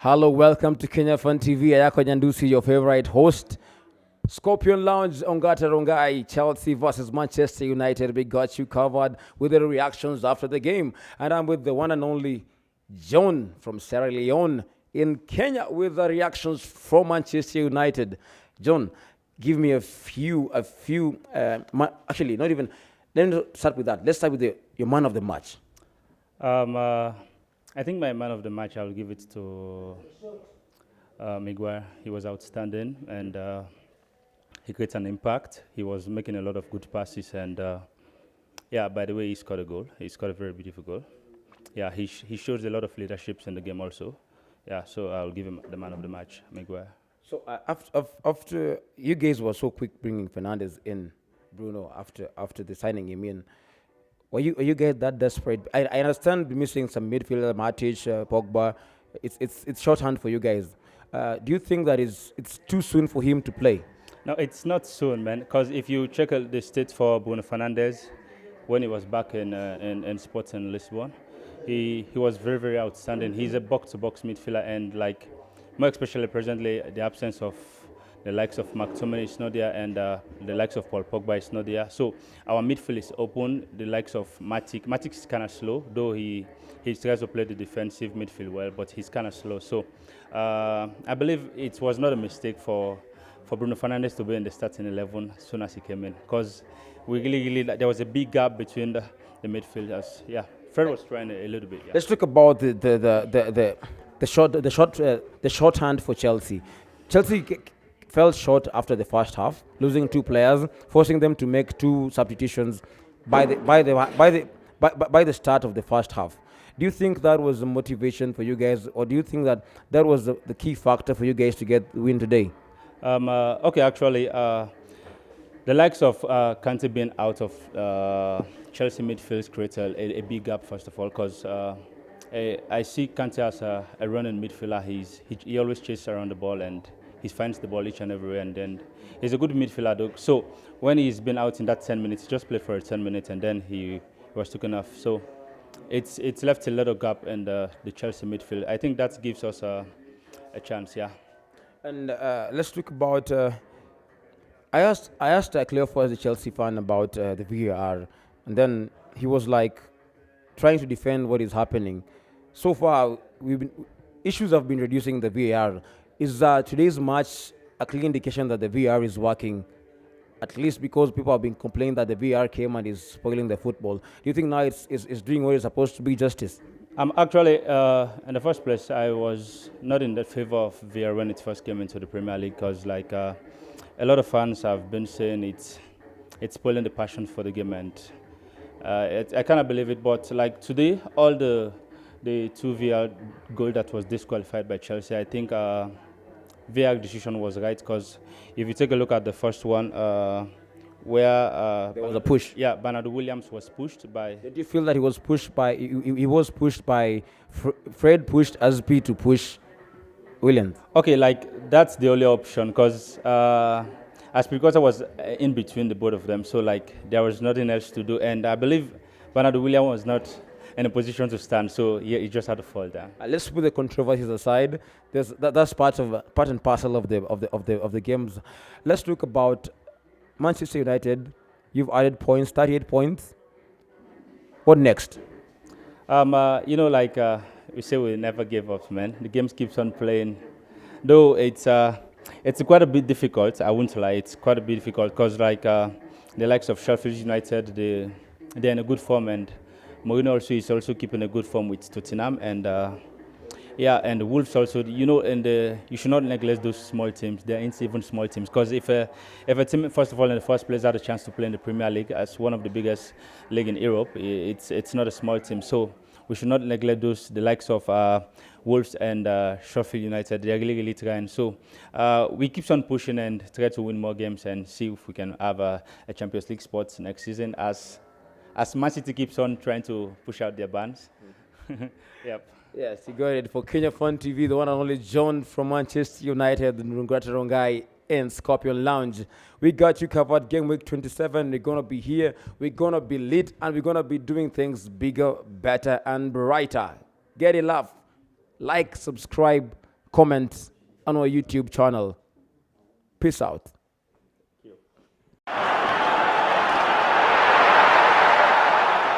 Hello, welcome to Kenya Fun TV. Ayako Nyandusi, your favorite host. Scorpion Lounge, Ongata Rongai, Chelsea versus Manchester United. We got you covered with the reactions after the game. And I'm with the one and only John from Sierra Leone in Kenya with the reactions from Manchester United. John, give me actually, not even, let me start with that. Let's start with your man of the match. I think my man of the match, I'll give it to Miguel. He was outstanding and he created an impact. He was making a lot of good passes and yeah, by the way, he scored a goal. He scored a very beautiful goal. Yeah, he shows a lot of leadership in the game also. Yeah, so I'll give him the man of the match, Miguel. So after you guys were so quick bringing Fernandes in, Bruno, after the signing him in, are you guys that desperate? I understand missing some midfielder, Matic, Pogba. It's shorthand for you guys. Do you think that it's too soon for him to play? No, it's not soon, man. Because if you check out the stats for Bruno Fernandes when he was back in Sports in Lisbon, he was very, very outstanding. He's a box-to-box midfielder, and like more especially presently, the absence of the likes of McTominay is not there, and the likes of Paul Pogba is not there. So our midfield is open. The likes of Matic. Matic is kind of slow, though he tries to play the defensive midfield well, but he's kind of slow. So I believe it was not a mistake for Bruno Fernandes to be in the starting 11 as soon as he came in, because we really there was a big gap between the midfielders. Yeah, Fred was trying a little bit. Yeah. Let's talk about the shorthand for Chelsea. Chelsea fell short after the first half, losing two players, forcing them to make two substitutions by the start of the first half. Do you think that was the motivation for you guys, or do you think that was the key factor for you guys to get the win today? Okay, actually, the likes of Kante being out of Chelsea midfield creates a big gap, first of all, because I see Kante as a running midfielder. He always chases around the ball and he finds the ball each and everywhere, and then he's a good midfielder, though. So when he's been out in that 10 minutes, he just played for 10 minutes, and then he was taken off. So it's left a little gap in the Chelsea midfield. I think that gives us a chance, yeah. And let's talk about. I asked Cleophas, the Chelsea fan, about the VAR, and then he was like trying to defend what is happening. So far, issues have been reducing the VAR. Is today's match a clear indication that the VR is working, at least because people have been complaining that the VR came and is spoiling the football? Do you think now it's doing what it's supposed to be, justice? Actually, in the first place, I was not in the favor of VR when it first came into the Premier League, because like a lot of fans have been saying it's spoiling the passion for the game, and I cannot believe it. But like today, all the two VR goal that was disqualified by Chelsea, I think VR decision was right, because if you take a look at the first one, where there was a push. Yeah, Bernardo Williams was pushed by. Did you feel that he was pushed by? He was pushed by Fred pushed Aspi to push Williams. Okay, like that's the only option, because Aspilicueta was in between the both of them, so like there was nothing else to do, and I believe Bernardo Williams was not in a position to stand, so yeah, he just had to fall down. Let's put the controversies aside. That's part and parcel of the games. Let's talk about Manchester United. You've added points, 38 points. What next? Like we say, we never give up, man. The games keeps on playing, though it's quite a bit difficult. I won't lie, it's quite a bit difficult, because like the likes of Sheffield United, they're in a good form, and Mourinho also is also keeping a good form with Tottenham, and and the Wolves also. You should not neglect those small teams. They're even small teams, because if a team, first of all, in the first place, had a chance to play in the Premier League as one of the biggest league in Europe, it's not a small team. So we should not neglect the likes of Wolves and Sheffield United. They're really trying. So we keep on pushing and try to win more games and see if we can have a Champions League spot next season, as Man City keeps on trying to push out their bans. Yep. Yes, you got it. For Kenya Fun TV, the one and only John from Manchester United, the Ngata Rongai in Scorpion Lounge. We got you covered. Game week 27. We're going to be here. We're going to be lit, and we're going to be doing things bigger, better, and brighter. Get it, love. Like, subscribe, comment on our YouTube channel. Peace out.